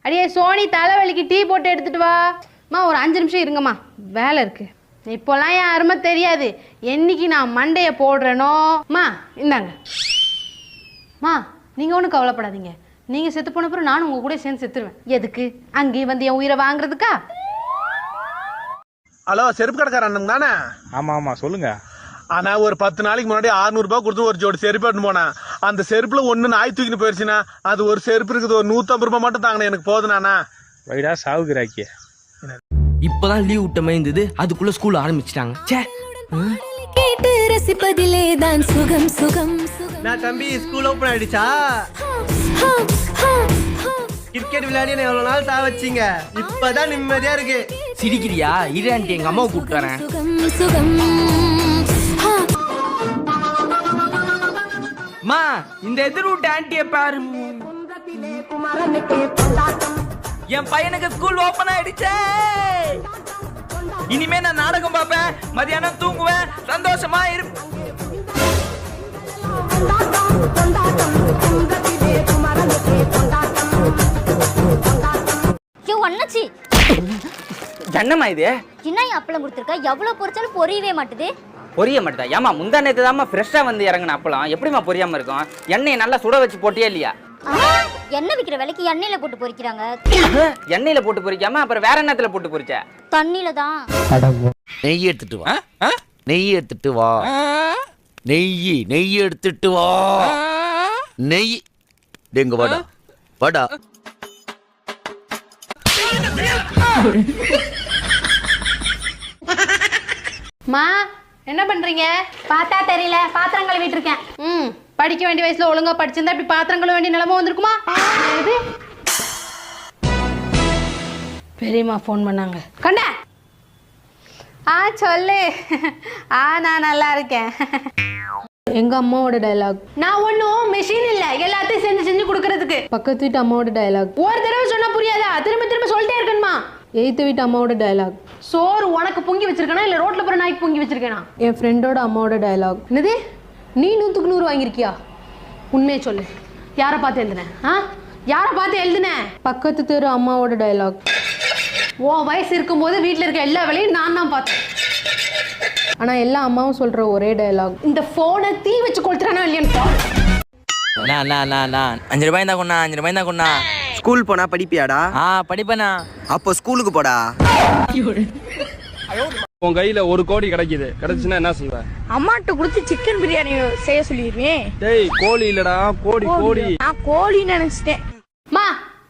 அடியே சோனி, தலைவலிக்கு டீ போட்டு எடுத்துட்டு வாம்மா. ஒரு 5 நிமிஷம் இருங்கம்மா, வேலை இருக்கு. இப்போல்லாம் என் அருமை தெரியாது. என்னைக்கு நான் மண்டையை போடுறேனோம்மா. இந்தாங்க மா, நீங்கள் ஒன்றும் கவலைப்படாதீங்க. நீங்கள் செத்து போன அப்புறம் நானும் உங்கள் கூட சேர்ந்து செத்துருவேன். எதுக்கு? அங்கேயும் வந்து என் உயிரை வாங்குறதுக்கா? ஹலோ, செருப்பு கடைக்காரன் தானே? ஆமா ஆமா சொல்லுங்க. ஆனா ஒரு 10 நாளைக்கு முன்னாடி 600 ரூபாய் கொடுத்து ஒரு ஜோடி செருப்பு எடுத்து போனேன். அந்த செருப்புல ஒண்ணு நாய் தூக்கின்னு போயிருச்சுன்னா அது ஒரு செருப்பு இருக்குது. ஒரு 150 ரூபாய் மட்டும் தாங்கண்ணே, எனக்கு போதுனாண்ணா. வைடா சாவுகிறாக்கிய. இப்பதான் லீவ் விட்ட மாதிரி இருந்தது, அதுக்குள்ள ஸ்கூல் ஆரம்பிச்சிட்டாங்க. கேட்டு ரசிப்பதிலே தான் சுகம் சுகம் சுகம். நான் தம்பி ஸ்கூல் ஓபன் ஆயிடுச்சா? கிரிக்கெட் விளையாடி எவ்வளவு நாள் தா வச்சிங்க, இப்பதான் நிம்மதியா இருக்கு. சிரிக்கிறியா? இரு ஆண்டி, எங்க அம்மாவை கூப்பிட்டு வரேன். சுகம் சுகம். மா, இந்த எதிர் வீட்டு ஆண்டிய பாரு. என் பையனுக்கு ஸ்கூல் ஓபன் ஆயிடுச்சே. இனிமே நான் நாடகம் பார்ப்பேன், மதியானம் தூங்குவேன், சந்தோஷமா இருப்பேன். என்னம்மா இது? என்ன அப்பளம் கொடுத்துருக்க? எவ்வளவு பொரிச்சாலும் பொரியவே மாட்டுது. பொரிய மாட்டேதா? ஏமா முந்தா நேத்து தாம்மா ஃப்ரெஷ்ஷா வந்து இறங்கின அப்பளம், எப்படிமா பொரியாம இருக்கும்? எண்ணெயை நல்லா சுட வச்சு போட்டியா இல்லையா? எண்ணெய் விக்கிற விலைக்கு எண்ணெயில போட்டு பொரிக்கிறாங்க. எண்ணெயில போட்டு பொரிக்காம அப்புறம் வேற எண்ணத்துல போட்டு பொரிச்ச? தண்ணியில தான். நெய் எடுத்துட்டு வா. நெய் எடுத்துட்டு வா. நெய் எடுத்துட்டு வா. நெய் எங்க வாடா வாடா. மா, என்ன பண்றீங்க? பார்த்தா தெரியல, பாத்திரம் கழுவிட்டு இருக்கேன். படிக்க வேண்டிய வயசுல ஒழுங்கா படிச்சிருந்தா இப்படி பாத்திரம் கழுவ வேண்டிய நிலைமை வந்திருக்குமா? பெரியம்மா ஃபோன் பண்ணாங்க. கண்டா சொல்லு. நான் நல்லா இருக்கேன். எங்க அம்மாவோட டயலாக். நான் ஒன்றும் மெஷின் இல்ல, எல்லாத்தையும் செஞ்சு கொடுக்கறதுக்கு. பக்கத்து வீட்டு அம்மாவோட டயலாக். ஒரு தடவை சொன்னா புரியாதா? திரும்ப சொல்லிட்டே இருக்கணுமா? 8th வீட்டு அம்மாவோட டயலாக். சோறு உனக்கு பொங்கி வச்சிருக்கனா இல்ல ரோட்ல போற நாய்க்கு பொங்கி வச்சிருக்கேனா? என் ஃப்ரெண்டோட அம்மாவோட டயலாக். என்னது? நீ 100க்கு 100 வாங்கியிருக்கியா? உண்மையை சொல்லு, யாரை பார்த்து எழுதுன? யாரை பார்த்து எழுதுன? பக்கத்து தெரு அம்மாவோட டயலாக். உன் வயசு இருக்கும்போது வீட்டில் இருக்க எல்லா வேலையும் நான் தான் பார்த்தேன். ஆனால் எல்லா அம்மாவும் சொல்கிற ஒரே டயலாக். இந்த ஃபோனை தீ வச்சு கொளுத்துறானா இல்லையான்னு பாரு. 5 ரூபாய் தான் கொண்டா, 5 ரூபாய் தான் கொண்டா. ஸ்கூல் போனா படிப்பியாடா? படிப்பேனா? அப்போ ஸ்கூலுக்கு போடா. உன் கையில 1 கோடி கிடைக்குது, கிடைச்சுன்னா என்ன செய்வ? அம்மாட்ட கொடுத்து சிக்கன் பிரியாணி செய்ய சொல்லிடுவேன். டேய், கோழி இல்லடா, கோடி. நான் கோழி நினைச்சிட்டேன். மா,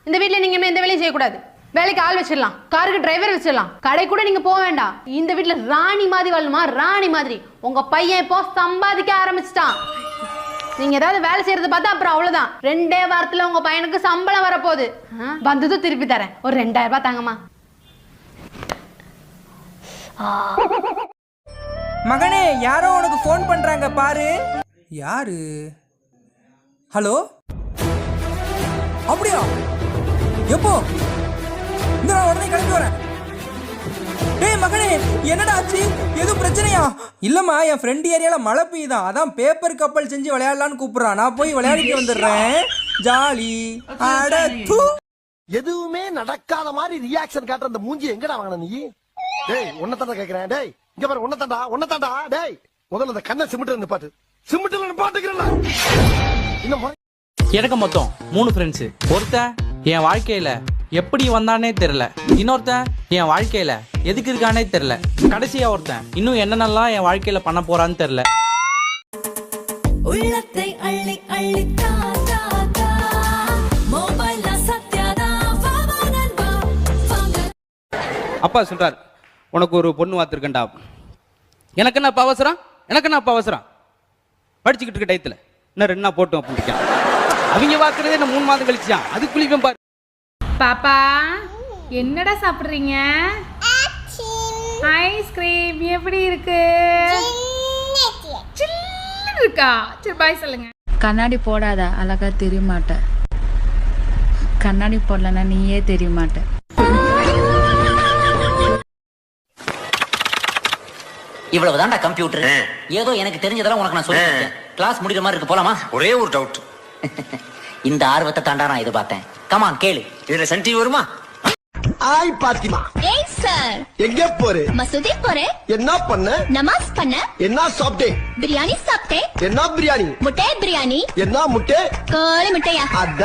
இந்த வீட்டில் நீங்கள் எந்த வேலையும் செய்யக்கூடாது. வேலைக்கு ஆள் வச்சிடலாம், காருக்கு டிரைவர் வச்சிடலாம், கடை கூட நீங்க போக வேண்டாம். இந்த வீட்டுல ராணி மாதிரி வாழணுமா? ராணி மாதிரி. உங்க பையன் இப்போ சம்பாதிக்க ஆரம்பிச்சிட்டான். நீங்க ஏதாவது வேலை செய்யறத பார்த்தா அப்புறம் அவ்வளவுதான். 2 வாரத்துல உங்க பையனுக்கு சம்பளம் வரப்போகுது. வந்ததும் திருப்பி தரேன். ஒரு 2000 ரூபாய் தாங்கம்மா. மகனே, யாரோ உனக்கு ஃபோன் பண்றாங்க பாரு. யாரு? ஹலோ, அப்படியா? எப்போ? இந்த உடனே கிளம்பி வரேன். டேய் மகனே, என்னடா ஆச்சு? எதுவும் பிரச்சனையா? இல்லம்மா, என் ஃப்ரெண்ட் ஏரியால மழை பெய்யுதான், அதான் பேப்பர் கப்பல் செஞ்சு விளையாடலான்னு கூப்பிடுறான். நான் போய் விளையாடிட்டு வந்துடுறேன். ஜாலி. எதுவுமே நடக்காத மாதிரி ரியாக்ஷன் காட்டுற அந்த மூஞ்சி எங்கடா வாங்கின நீ? டேய், உன்னதாண்டா கேக்குறேன். டேய், இங்க பாரு, உன்னதாண்டா. டேய், முதல்ல அந்த கண்ணை சிமிட்டு நிப்பாட்டு. சிமிட்டுல நிப்பாட்டுக்கிறேன். இன்னும் எனக்கு மொத்தம் 3 ஃப்ரெண்ட்ஸ். ஒருத்தன் என் வாழ்க்கையில எப்படி வந்தானே தெரியல, இன்னொருத்தன் என் வாழ்க்கையில எதுக்கு இருக்கானே தெரியல, கடைசியா ஒருத்தன் இன்னும் என்னென்னலாம் என் வாழ்க்கையில பண்ண போறான்னு தெரியல. உள்ளத்தை அள்ளி அள்ளி தா தா தா. மொபைல்ல சத்யாதா வாவானன்பா வாங்க. அப்பா சொல்றாரு, உனக்கு ஒரு பொண்ணு வாத்திருக்கேன்டா. எனக்கு என்ன அவசரம்? படிச்சுக்கிட்டு இருக்க டயத்துல இன்னும் 2 நாள் போட்டோம் அப்படின்னு. அவங்க பார்க்கறதே என்ன 3 மாதம் கழிச்சான். அதுக்குள்ளேயும் பாரு. பாப்பா, என்னடா சாப்பிடுறீங்க? ஐஸ்கிரீம். எப்படி இருக்கு? சில்லுன்னு இருக்கா? சரி, பாய் சொல்லுங்க. கண்ணாடி போடாத, அழகா தெரிய மாட்ட. கண்ணாடி போடலன்னா நீயே தெரிய மாட்ட. இவ்வளவுதான்டா கம்ப்யூட்டர். ஏதோ எனக்கு தெரிஞ்சதெல்லாம் உனக்கு நான் சொல்லிட்டேன். கிளாஸ் முடிக்கிற மாதிரி இருக்கு, போலாமா? ஒரே ஒரு டவுட். இந்த ஆர்வத்தை தாண்டா நான் எதிர்பார்த்தேன். கமான் கேளு. இதுல சன் டிவி வருமா? ஆய் பாத்திமா. ஏய் சார், எங்க போற? மசூதி போறேன். என்ன பண்ண? நமாஸ் பண்ண. என்ன சாப்பிட்டே? பிரியாணி சாப்பிட்டேன். என்ன பிரியாணி? முட்டை பிரியாணி. என்ன முட்டை? கோழி முட்டையா? அதான்